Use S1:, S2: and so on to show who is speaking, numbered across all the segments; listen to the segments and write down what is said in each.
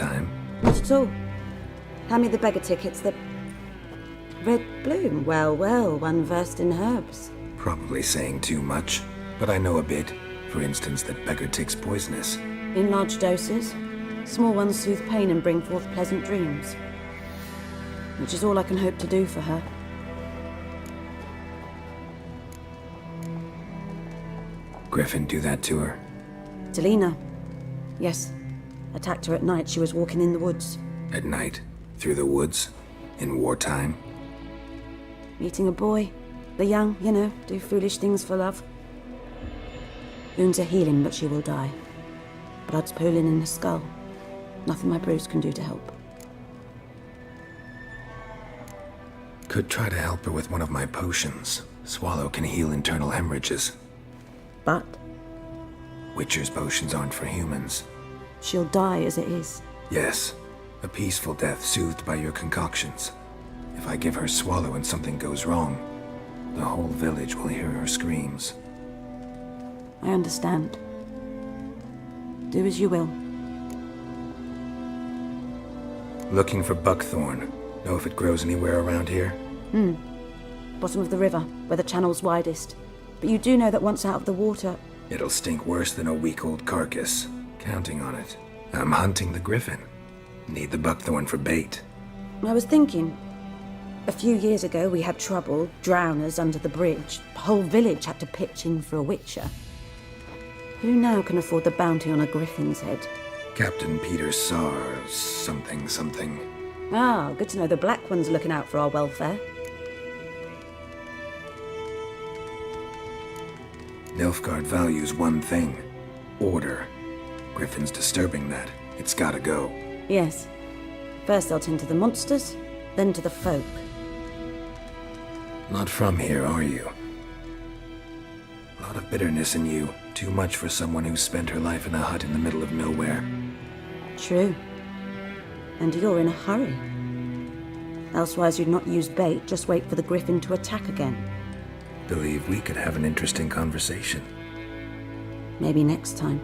S1: time.
S2: Not at all. Hand me the beggar tickets, the... Red bloom. Well, well, one versed in herbs.
S1: Probably saying too much, but I know a bit. For instance, that beggar tick's poisonous.
S2: In large doses. Small ones soothe pain and bring forth pleasant dreams. Which is all I can hope to do for her.
S1: Griffin do that to her?
S2: Delina. Yes. Attacked her at night. She was walking in the woods.
S1: At night? Through the woods? In wartime?
S2: Meeting a boy. The young, you know, do foolish things for love. Wounds are healing, but she will die. Blood's pooling in the skull. Nothing my bruise can do to help.
S1: Could try to help her with one of my potions. Swallow can heal internal hemorrhages.
S2: But
S1: Witcher's potions aren't for humans.
S2: she'll die as it is.
S1: Yes, a peaceful death soothed by your concoctions. If I give her Swallow and something goes wrong, the whole village will hear her screams.
S2: I understand. Do as you will.
S1: Looking for buckthorn. Know if it grows anywhere around here?
S2: Bottom of the river, where the channel's widest. But you do know that once out of the water...
S1: It'll stink worse than a week-old carcass. Counting on it. I'm hunting the griffin. Need the buckthorn for bait.
S2: I was thinking... A few years ago we had trouble, drowners under the bridge. The whole village had to pitch in for a witcher. Who now can afford the bounty on a griffin's head?
S1: Captain Peter Sars, something.
S2: Ah, good to know the Black One's looking out for our welfare.
S1: Nilfgaard values one thing. Order. Griffin's disturbing that. It's gotta go.
S2: Yes. First they'll tend to the monsters, then to the folk.
S1: Not from here, are you? A lot of bitterness in you. Too much for someone who spent her life in a hut in the middle of nowhere.
S2: True. And you're in a hurry. Elsewise you'd not use bait, just wait for the griffin to attack again.
S1: Believe we could have an interesting conversation.
S2: Maybe next time.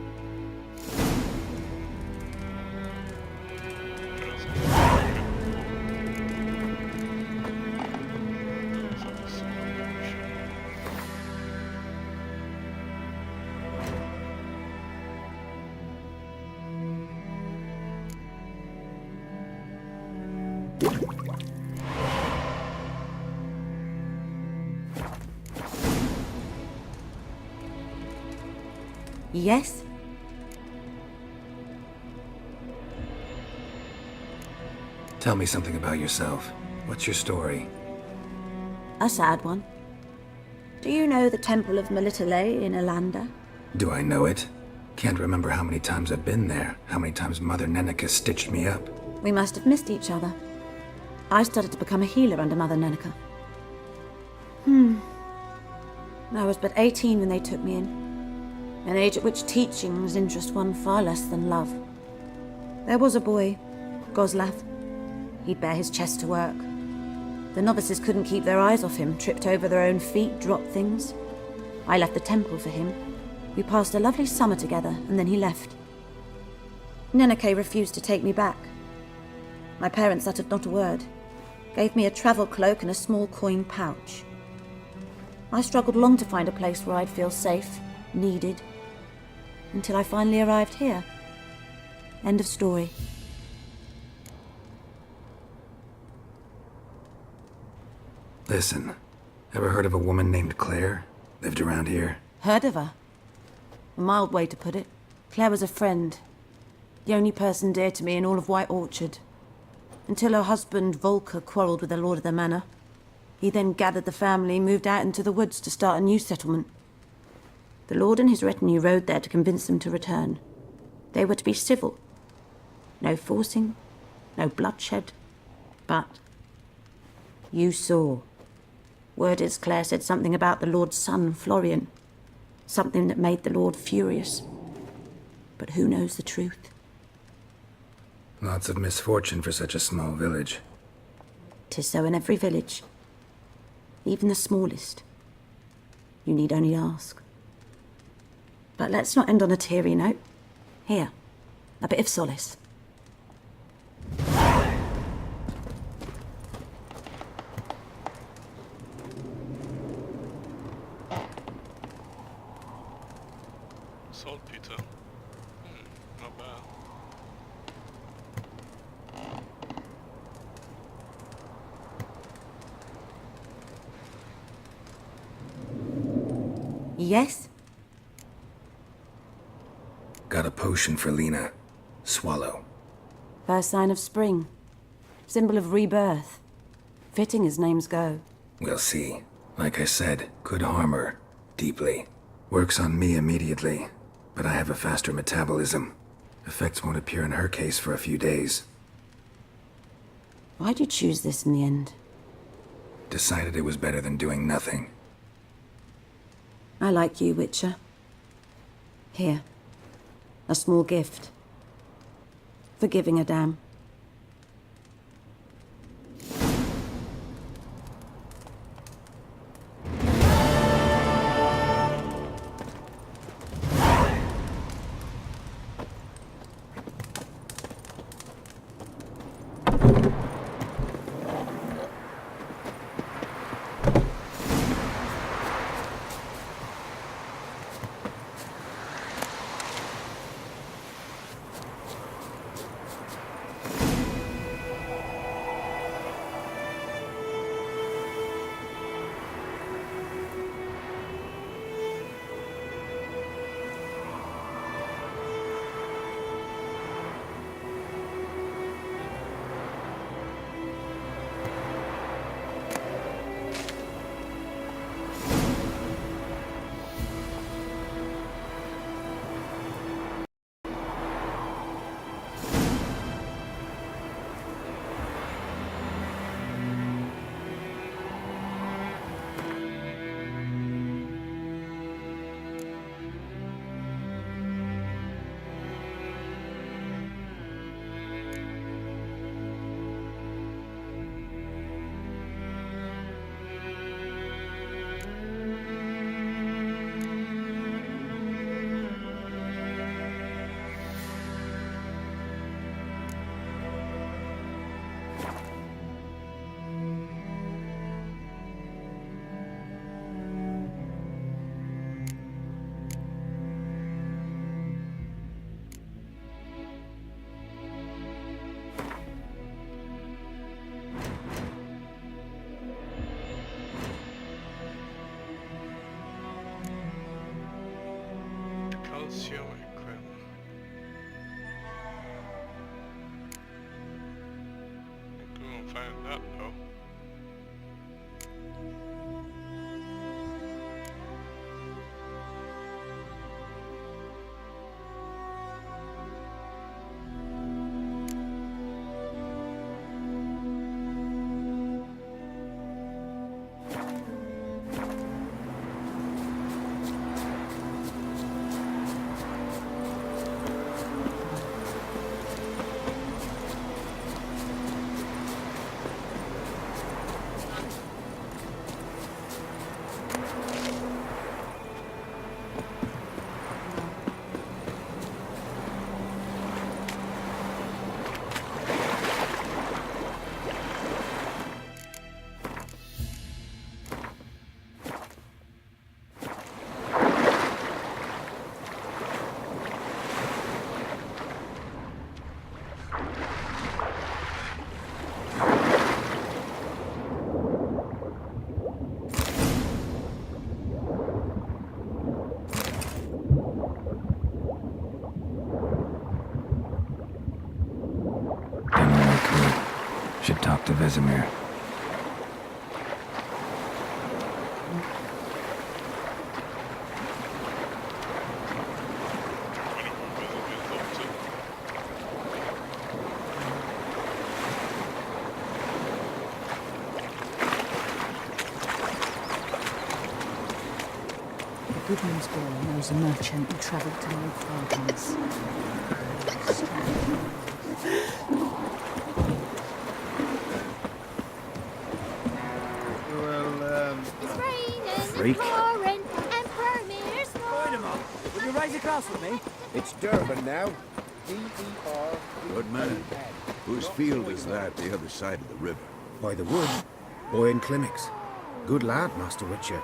S2: Yes?
S1: Tell me something about yourself. What's your story?
S2: A sad one. Do you know the Temple of Melitele in Alanda?
S1: Do I know it? Can't remember how many times I've been there, how many times Mother Neneka stitched me up.
S2: We must have missed each other. I started to become a healer under Mother Neneka. I was but 18 when they took me in. An age at which teachings interest one far less than love. There was a boy, Goslav. He'd bare his chest to work. The novices couldn't keep their eyes off him, tripped over their own feet, dropped things. I left the temple for him. We passed a lovely summer together, and then he left. Neneke refused to take me back. My parents uttered not a word. Gave me a travel cloak and a small coin pouch. I struggled long to find a place where I'd feel safe, needed, until I finally arrived here. End of story.
S1: Listen, ever heard of a woman named Claire? Lived around here?
S2: Heard of her? A mild way to put it. Claire was a friend. The only person dear to me in all of White Orchard. Until her husband, Volker, quarrelled with the lord of the manor. He then gathered the family, moved out into the woods to start a new settlement. The lord and his retinue rode there to convince them to return. They were to be civil. No forcing, no bloodshed. But you saw. Word is Claire said something about the lord's son, Florian. Something that made the lord furious. But who knows the truth?
S1: Lots of misfortune for such a small village.
S2: 'Tis so in every village. Even the smallest. You need only ask. But let's not end on a teary note. Here, a bit of solace.
S3: saltpeter. Not bad.
S2: Yes?
S1: Got a potion for Lena. Swallow.
S2: First sign of spring. Symbol of rebirth. Fitting as names go.
S1: We'll see. Like I said, could harm her. Deeply. Works on me immediately, but I have a faster metabolism. Effects won't appear in her case for a few days.
S2: Why'd you choose this in the end?
S1: Decided it was better than doing nothing.
S2: I like you, Witcher. Here. A small gift. For giving a damn.
S3: Calcium equipment. We won't find that though.
S1: Should talk to Vesemir.
S4: The Goodman's boy knows a merchant who travelled to Lord Fargans.
S5: It's raining
S1: Freak.
S5: and pouring and Vermeer's
S6: Join 'em up. Will you raise a glass with me?
S7: It's Durban now. D-E-R.
S8: Good man. Whose field is that, the other side of the river?
S7: By the wood. Boy in Climmix. Good lad, Master Richard.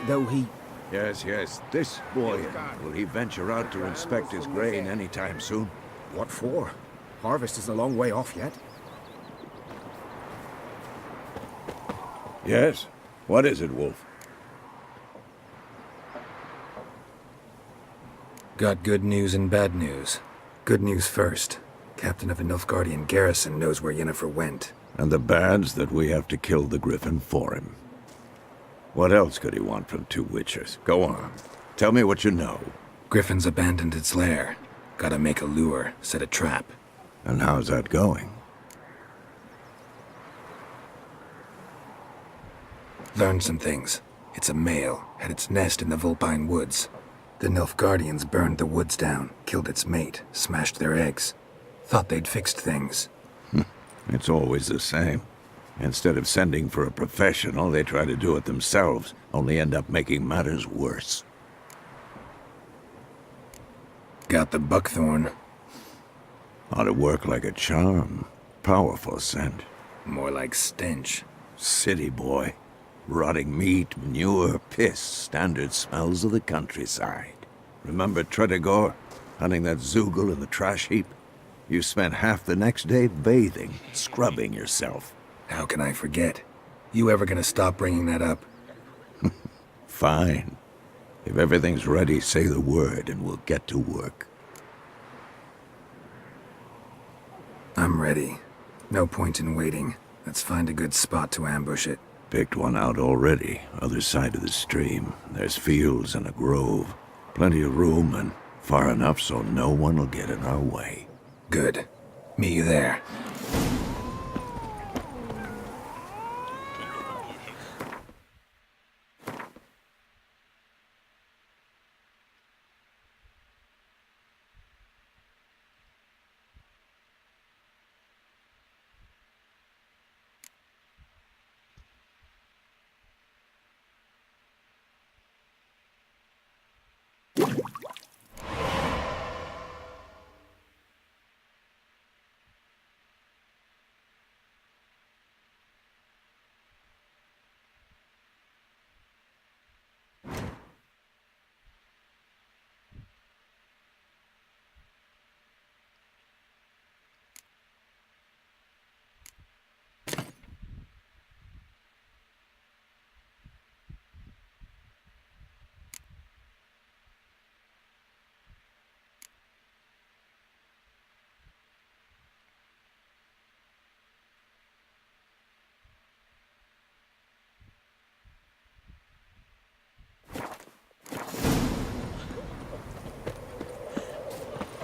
S7: Though he
S8: Yes, yes, this boy. Will he venture out to inspect his grain anytime soon?
S7: What for? Harvest is a long way off yet.
S8: Yes? What is it, Wolf?
S1: Got good news and bad news. Good news first. Captain of a Nilfgaardian garrison knows where Yennefer went.
S8: And the bad's that we have to kill the Griffin for him. What else could he want from two witchers? Go on. Tell me what you know.
S1: Griffin's abandoned its lair. Gotta make a lure, set a trap.
S8: And how's that going?
S1: Learned some things. It's a male, had its nest in the Vulpine Woods. The Nilfgaardians burned the woods down, killed its mate, smashed their eggs. Thought they'd fixed things.
S8: It's always the same. Instead of sending for a professional, they try to do it themselves, only end up making matters worse.
S1: Got the buckthorn.
S8: Ought to work like a charm. Powerful scent.
S1: More like stench.
S8: City boy. Rotting meat, manure, piss, standard smells of the countryside. Remember Tredegor? Hunting that Zoogle in the trash heap? You spent half the next day bathing, scrubbing yourself.
S1: How can I forget? You ever gonna stop bringing that up?
S8: Fine. If everything's ready, say the word and we'll get to work.
S1: I'm ready. No point in waiting. Let's find a good spot to ambush it.
S8: Picked one out already, other side of the stream. There's fields and a grove. Plenty of room and far enough so no one will get in our way.
S1: Good. Meet you there.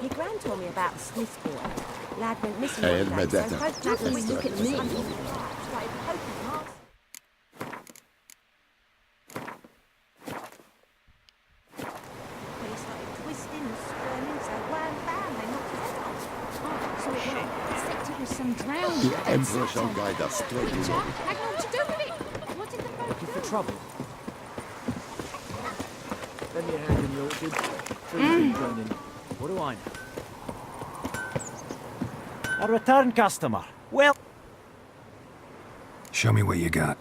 S2: Your gran told me about the Smith boy. Lad went missing
S7: Hey,
S2: one day,
S7: Medetta.
S2: so both
S5: Don't
S2: Lad and
S5: look at me.
S2: Started poking marks. They started twisting and squirming, so wham bam, they knocked his head off.
S5: So it went. Except it was some drowned.
S7: The Emperor shall guide us straight in.
S5: Jack, hang on to do with it. What did the folk
S6: Looking for
S5: do?
S6: trouble. Lend me a hand in the orchard. Trees been burning. What do I know? A return customer. Well,
S1: Show me what you got.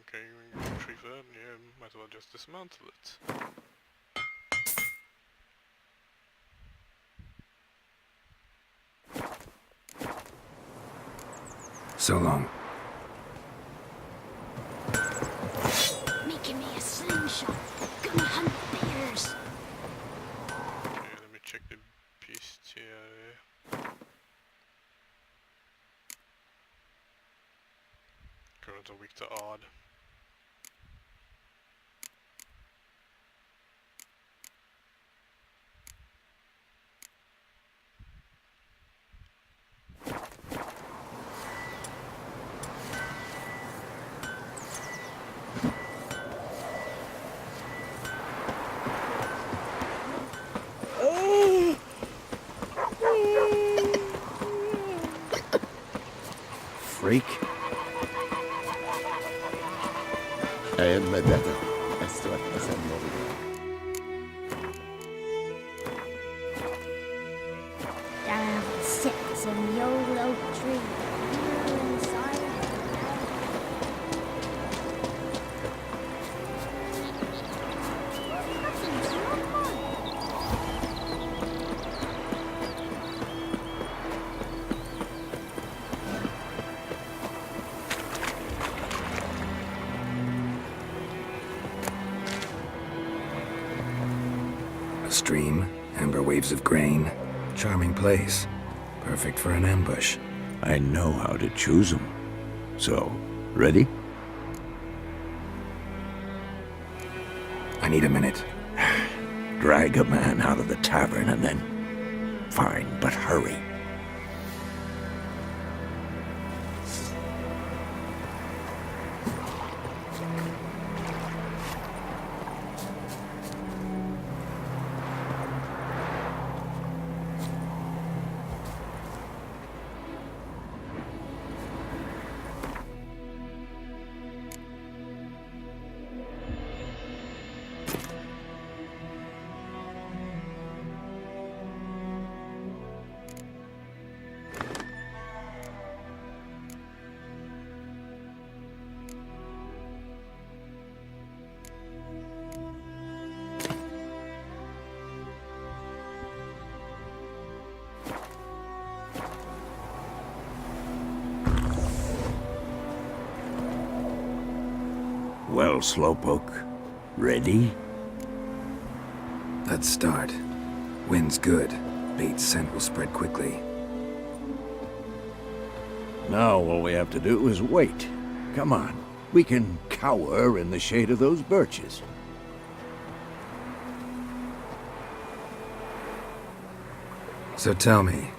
S3: Okay, we can retrieve that, yeah, might as well just dismantle it.
S1: So long.
S5: Making me a slingshot. Gonna hunt bears.
S3: Okay, let me check the beast here. Currents are weak to odd.
S6: freak.
S5: Down sits in the old oak tree. Here inside Nothing's wrong.
S1: A stream, amber waves of grain. Charming place. Perfect for an ambush.
S8: I know how to choose 'em. So, ready?
S1: I need a minute.
S8: Drag a man out of the tavern and then... Fine, but hurry. Well, Slowpoke, ready?
S1: Let's start. Wind's good. Bait's scent will spread quickly.
S8: Now all we have to do is wait. Come on. We can cower in the shade of those birches.
S1: So tell me,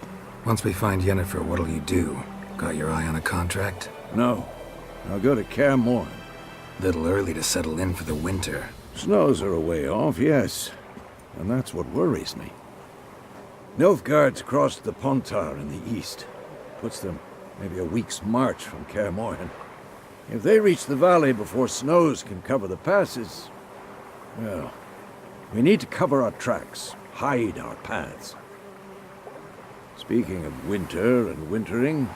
S1: once we find Yennefer, what'll you do? Got your eye on a contract?
S8: No. I'll go to Kaer Morhen.
S1: Little early to settle in for the winter.
S8: Snows are a way off, yes. And that's what worries me. Nilfgaard's crossed the Pontar in the east. Puts them maybe a week's march from Kaer Morhen. If they reach the valley before snows can cover the passes, well, we need to cover our tracks, hide our paths. Speaking of winter and wintering,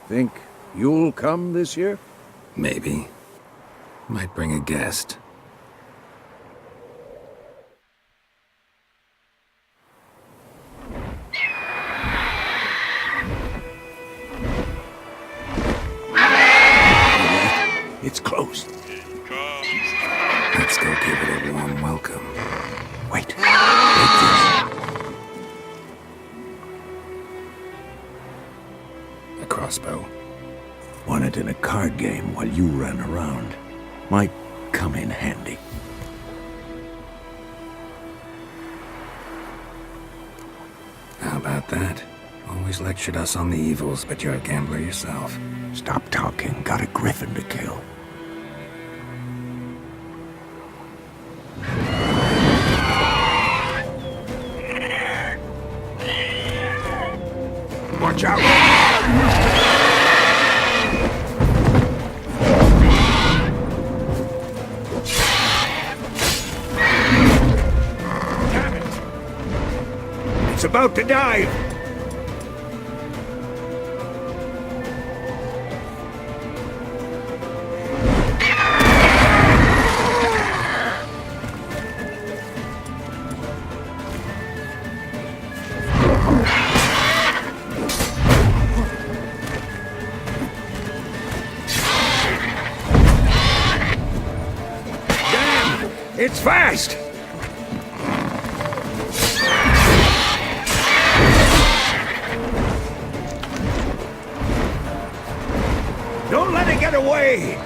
S8: think you'll come this year?
S1: Maybe. Might bring a guest.
S8: It's closed.
S3: It comes.
S1: Let's go give it a warm welcome.
S8: Wait. Take this.
S1: A crossbow.
S8: Won it in a card game while you ran around. Might come in handy.
S1: How about that? Always lectured us on the evils, but you're a gambler yourself.
S8: Stop talking. Got a griffin to kill. Watch out! Damn it! It's about to dive! It's fast! Don't let it get away!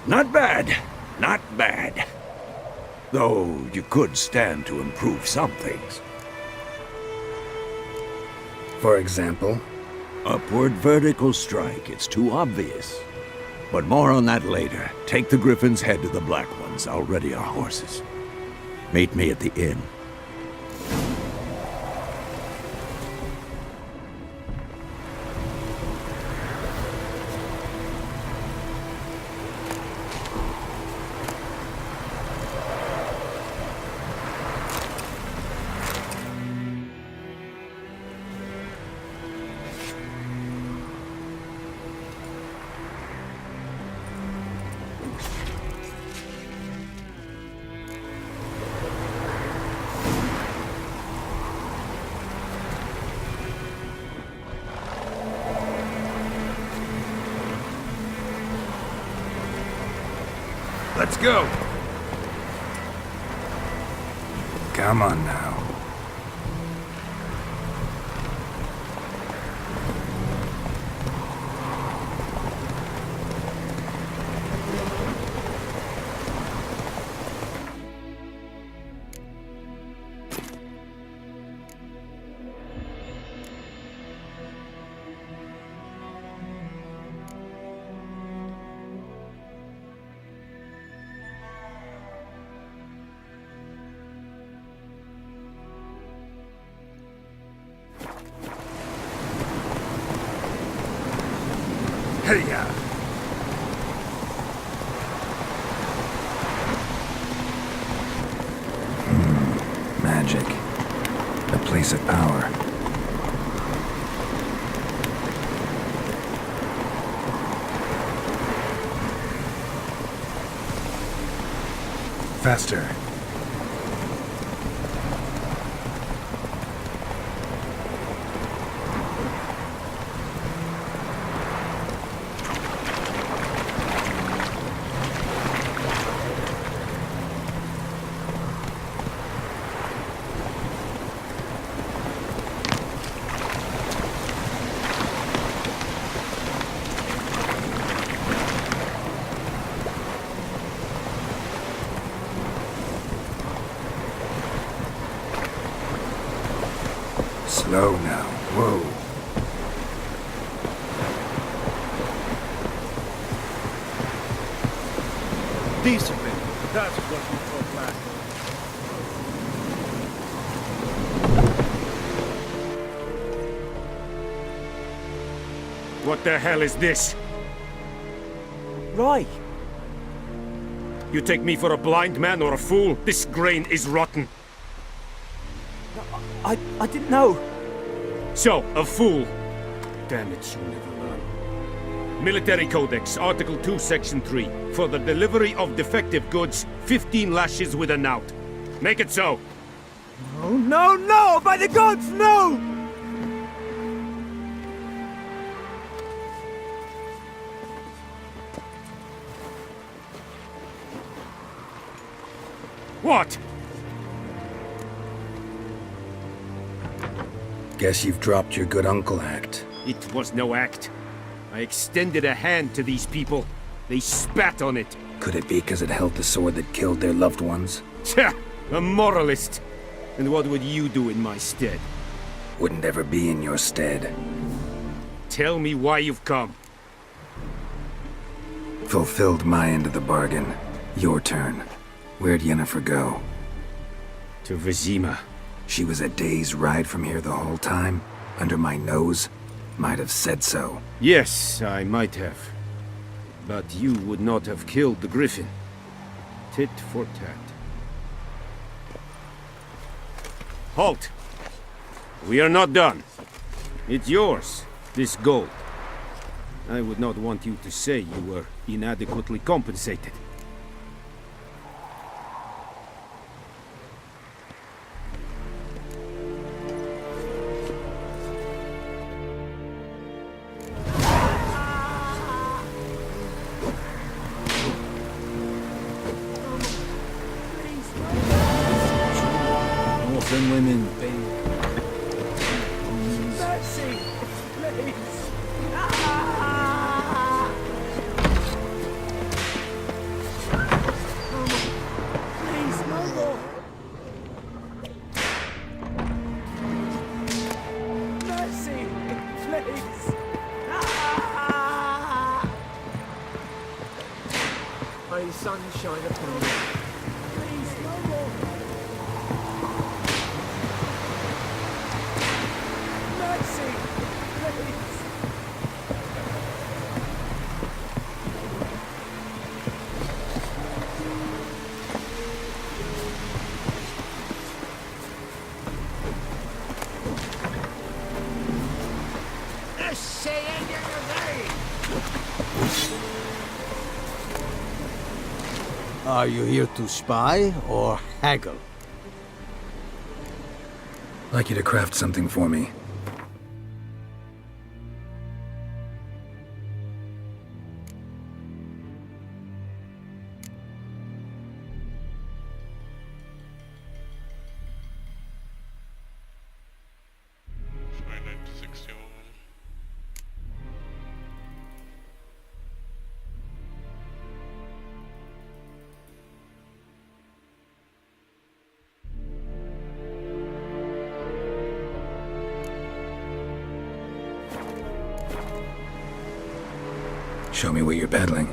S8: Not bad. Not bad. Though you could stand to improve some things.
S1: For example,
S8: Upward vertical strike. It's too obvious. But more on that later. Take the Griffin's head to the Black Ones. I'll ready our horses. Meet me at the inn.
S1: let's go! Come on now. Hey-ya! Magic. A place of power. Faster. Slow now. Whoa.
S6: Discipline. That's what we call black.
S9: What the hell is this?
S6: Right.
S9: You take me for a blind man or a fool? This grain is rotten.
S6: I didn't know.
S9: So, a fool. Damn it, you'll never learn. Military Codex, Article 2, Section 3. For the delivery of defective goods, 15 lashes with a knout. Make it so.
S6: Oh, no, no! By the gods, no!
S9: What?
S1: Guess you've dropped your good uncle act.
S9: It was no act. I extended a hand to these people. They spat on it.
S1: Could it be because it held the sword that killed their loved ones?
S9: Tja, a moralist. And what would you do in my stead?
S1: Wouldn't ever be in your stead.
S9: Tell me why you've come.
S1: Fulfilled my end of the bargain. Your turn. Where'd Yennefer go?
S9: To Vizima.
S1: She was a day's ride from here the whole time? Under my nose? Might have said so.
S9: Yes, I might have. But you would not have killed the Griffin. Tit for tat. Halt! We are not done. It's yours, this gold. I would not want you to say you were inadequately compensated.
S6: Orphan women, babe. Mercy! Please! May the sun shine upon you. Please, no more. Mercy, please.
S10: Are you here to spy or haggle?
S1: Like you to craft something for me. Show me what you're peddling.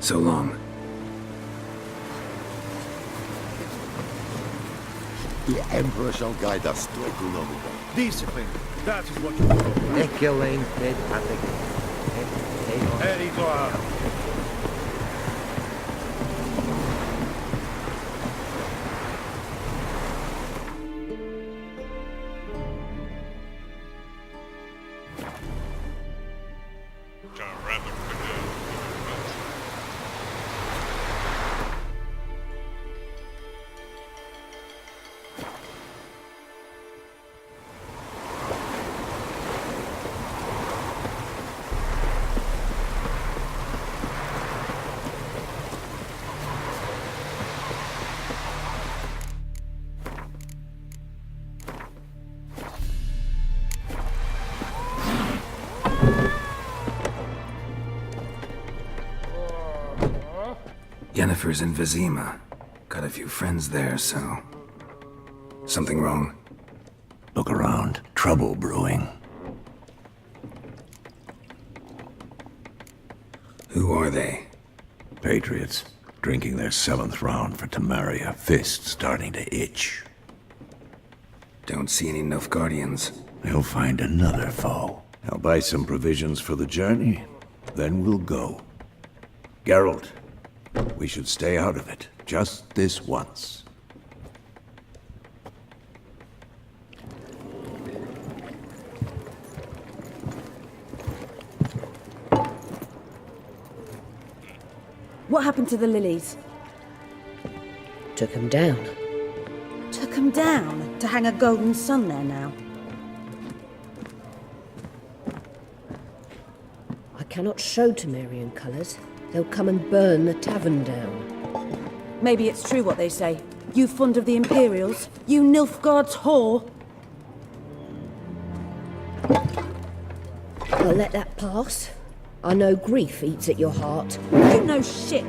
S1: So long.
S7: The Emperor shall guide us to Ekunobuka.
S6: Discipline. That is what you want.
S10: Ekelain fed Patrick.
S1: Yennefer's in Vizima. Got a few friends there, so... Something wrong?
S8: Look around. Trouble brewing.
S1: Who are they?
S8: Patriots. Drinking their 7th round for Temeria. Fist starting to itch.
S1: Don't see any Nilfgaardians.
S8: They'll find another foe. I'll buy some provisions for the journey. Then we'll go. Geralt, we should stay out of it. Just this once.
S2: What happened to the lilies?
S11: Took him down.
S2: Took them down to hang a golden sun there now.
S11: I cannot show Temerian colours. They'll come and burn the tavern down.
S2: Maybe it's true what they say. You fond of the Imperials? You Nilfgaard's whore?
S11: I'll let that pass. I know grief eats at your heart.
S2: You know shit.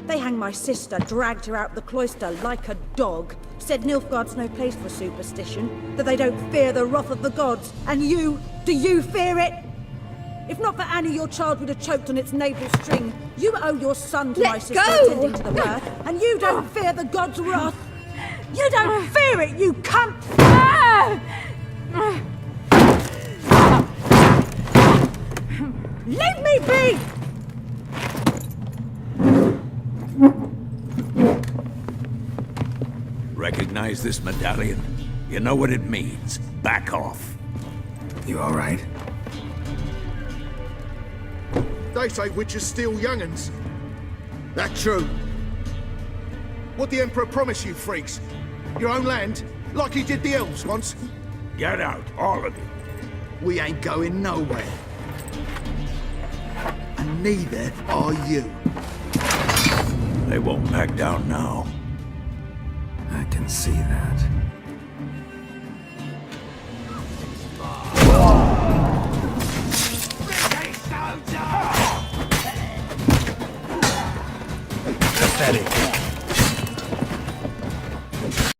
S2: They hanged my sister, dragged her out the cloister like a dog. Said Nilfgaard's no place for superstition, that they don't fear the wrath of the gods. And you, do you fear it? If not for Annie, your child would have choked on its navel string. You owe your son to my sister attending to the word, and you don't fear the gods' wrath. You don't fear it, you cunt! Leave me be!
S8: Recognize this medallion? You know what it means. Back off.
S1: You all right?
S7: They say witches steal young'uns. That true? What the Emperor promise you, freaks? Your own land? Like he did the elves once?
S8: Get out, all of you.
S7: we ain't going nowhere. And neither are you.
S8: They won't back down now.
S1: I can see that. Pathetic.